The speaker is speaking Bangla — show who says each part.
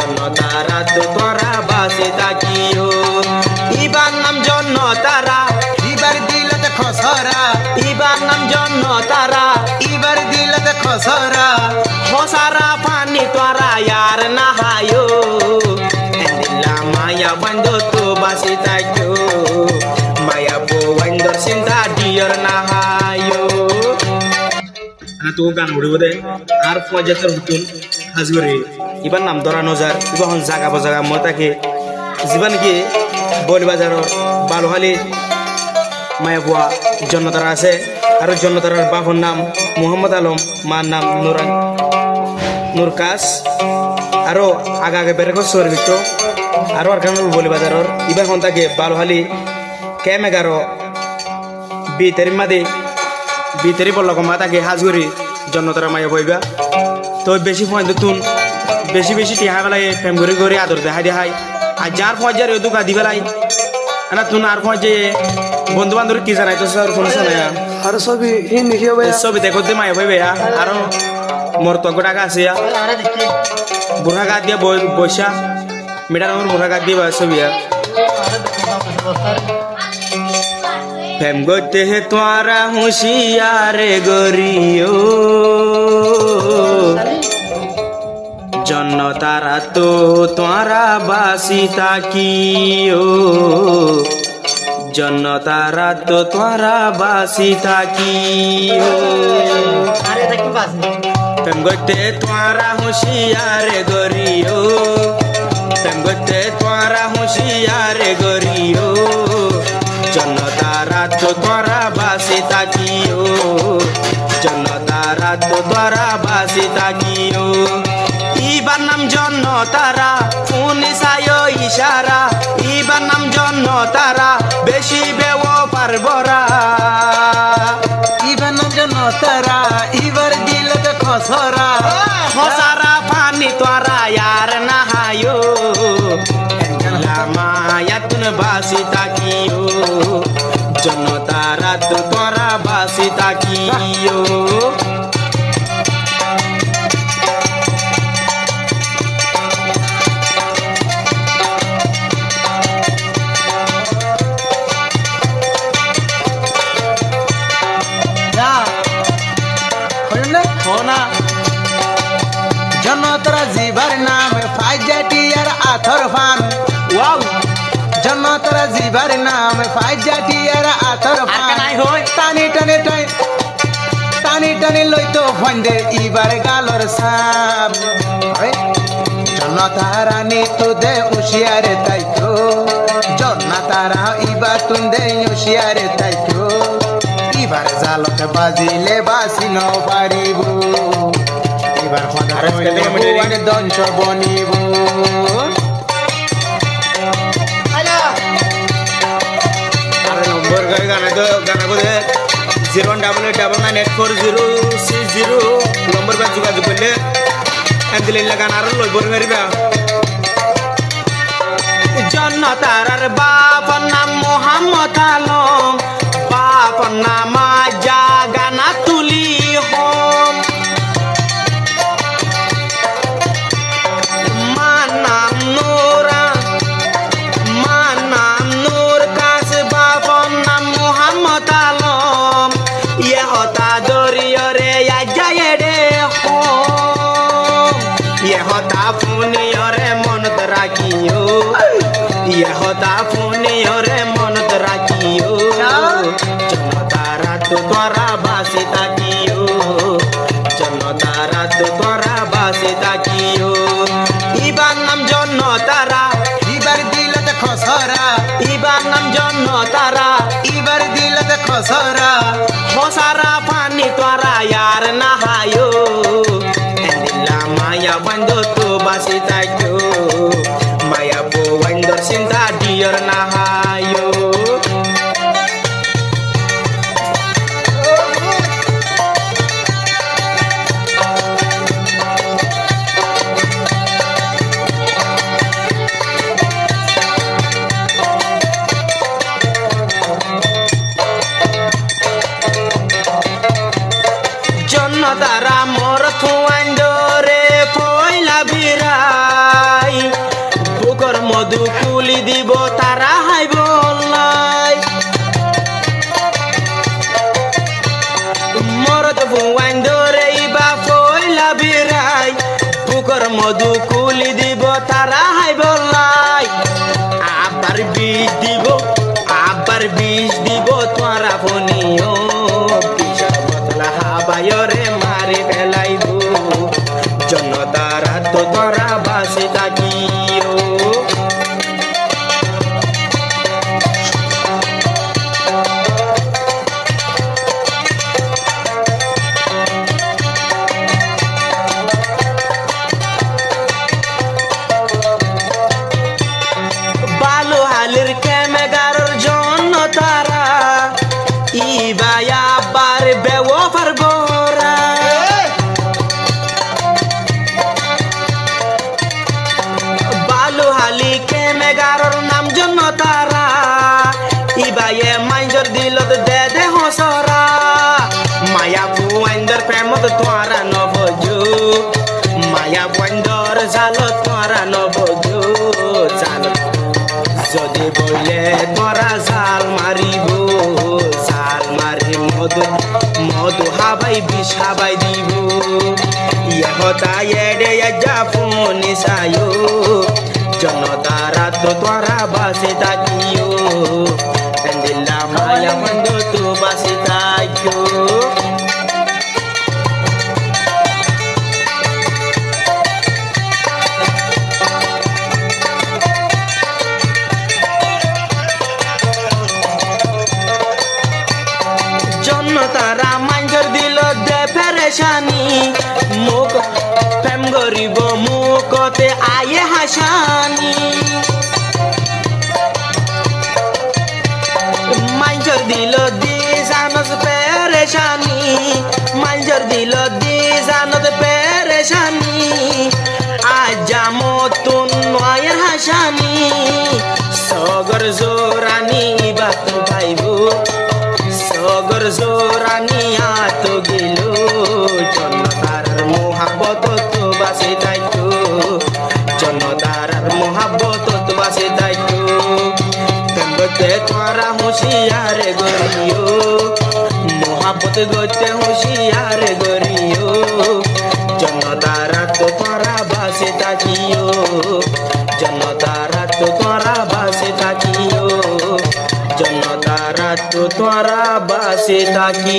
Speaker 1: জন্য তারা তো তোরা বাসে থাকিও ইবার নাম জন্য তারা
Speaker 2: ইবার দিলতে খসরা
Speaker 1: ইবার নাম জন্য তারা
Speaker 2: ইবার দিলতে খসরা
Speaker 1: খসারা পানি তোরা यार নাহায়ো এন্দিলা মায়া বন্ধ তো বাসে থাকিও মায়া বো বন্ধর চিন্তা ডিয়র নাহায়ো
Speaker 3: তো গান উড়িব দে আর পঁয়তাত্তর হুতুন হাজগরে
Speaker 1: ইবার নাম ধরা নজার ইবার হন জাগা বজাগা মই তাকে জীবন কি বলি বাজারর বালুহালি মায়া বুয়া জন্নতারা আছে আর জন্নতারার বাপর নাম মোহাম্মদ আলম মার নাম নুরকাস আরো আগা আগে বেড়ে সর গিত আরো আর কারণ বলি বাজারর ইবার হন তাকে বালুহালি কেম 11 বিতেরি বলল মা তাকে হাজগরি জন্নতারা মায়া বইবা তো বেশি ফোন তুন বেশি বেশি টিহা বেলায় ফেম করে করে আদর দেখাই দেখাই আর যার ফজার এ দুকা দিবেলাই না তুন আর ফজে বন্ধু বান্ধব কি জানাই তো স্যার ফোন শোনা
Speaker 2: আর সবই হি নিখিও ভাই
Speaker 1: সবই দেখো দে মায়া বইবে আর মোর তো গোটাকা আছে বুড়া গা দিয়া বৈশা মিটার আমার বুড়া গা দিয়ে ছবি ফেম করতে হে তোরা হুঁশিয়ার গরিও জন্য তারা তো তোরা বাসি থাকিও জন্য তারা তো তোরা বাসি থাকিও ফেম করতে তোরা হুঁশিয়ার গরিও ফেম করতে তোরা হুঁশিয়ার গরিও জন্য তারা তো তোরা বাসি থাকিও জন্য তারা তো তোরা বাসি থাকিও ইবার নাম জন্য তারা শুনিসায় ইশারা ইবার নাম জন্য তারা বেশি বেও পারবরা
Speaker 2: ইবার নাম জন্য তারা ইবার দিলতে খসরা
Speaker 1: খসারা পানি তোরা यार নাহায়ো মায়া তুন বাসি তাকিও জন্য তারা তো তোরা বাসি তাকিও হোনা
Speaker 2: জন্নতরা জিবার নাম ফাইজাটি আর আথর ফান
Speaker 1: ওয়াও
Speaker 2: জন্নতরা জিবার নাম ফাইজাটি আর আথর ফান
Speaker 1: নাই হই
Speaker 2: টানি টানি লইতো ফন্দে ইবার গালর সাপ জন্নতারা নি তো দে উশিয়ারে তাইতো জন্নতারা ইবা তুন্দে উশিয়ারে তাইতো ইবার জালতে বাজিলে বাসি ন পারিব এবার মানে দংশ বনিব
Speaker 1: আর নম্বর গানা করে 088998406 নম্বর বা যোগাযোগ করলে দিলে গান আর লইবর পারিবা জন্নতারার বাপর নাম মোহাম্মদ আলম বাপর নাম জাগানা তুলি হোম মার নাম নূর কাস বাপর নাম মোহাম্মদ আলম ইয়ে হতা দরিয়রে যায় রে হোম ইয়ে হতা ফুনিয়রে মনত রাখিও ইয়ে হতা ফুনিয়রে মনত রাখিও জনতারা তো তোরা বাসি থাকিও জনতারা তো তোরা বাসি থাকিও ইবার নাম জন্য তারা
Speaker 2: ইবার দিলতে খসরা
Speaker 1: ইবার নাম জন্য তারা
Speaker 2: ইবার দিলতে খসরা
Speaker 1: খসারা পানি তোরা यार নাহায়ো এন্দিলা মায়া বন্ধ তো বাসি থাকিও মায়া বো বন্ধর চিন্তা ডিয়র নাহায়ো জন্য তারা মোর থুয়াইন্দরে পয়লা বিরাই মধু কুলি দিব তারা হাইব নাই মরদ ফুয়াইন ধরে বা ফইলা বিরাই বুকর মধু কুলি দিব তারা হাইব নাই আবার বিষ দিব তোরা ফনিও বিষর বদলা হাবায়রে মারি ফেলাইব জনতারা তো তোরা বাসে থাকিও বালু হালির কেমেগারর জন্য তারা ইবায়া বার বেওয়াফার গোরা বালু হালি কেমেগারর নাম জন্য তারা ইবায়ে মাইজর দিলত দে দে হসরা মায়া বুয়াইন্দর প্রেমত তোরা নবজু মায়া বুয়াইন্দর জালত তোরা নবজু জালত যদি বলে তোরা জাল মারিব জাল মারি মধু হাবাই বিষ হাবাই দিব ইহতা এডে যা ফোনি সায়ো জনতারা তো তোরা বাসে থাকিও দিল্লা মায়া মন্দ তো বাসে থাকিও তারা মাঞ্জর দিল দে পেরেশানি মুখ প্রেম গরিব মুখতে আয়ে হাসানি মাঞ্জর দিল দি জানত পেরেশানি মাঞ্জর দিল দি জানত পেরেশানি আজামতুন নয়ের হাসানি সগর জোরানি বাত পাইব সগর জোরানি আত গেল জনতারার মোহাব্বত তো বাসে দায়িত্ব জনতারার মোহাব্বত তো বাসে দায়িত্ব প্রেমতে তোরা হুঁশিয়ার গরিও মোহাব্বত গতে হুঁশিয়ার গরিও জনতারা তো তোরা বাসে থাকিও জনতারা তো তোরা বাসে থাকিও জনতারা তো তোরা বাসে থাকি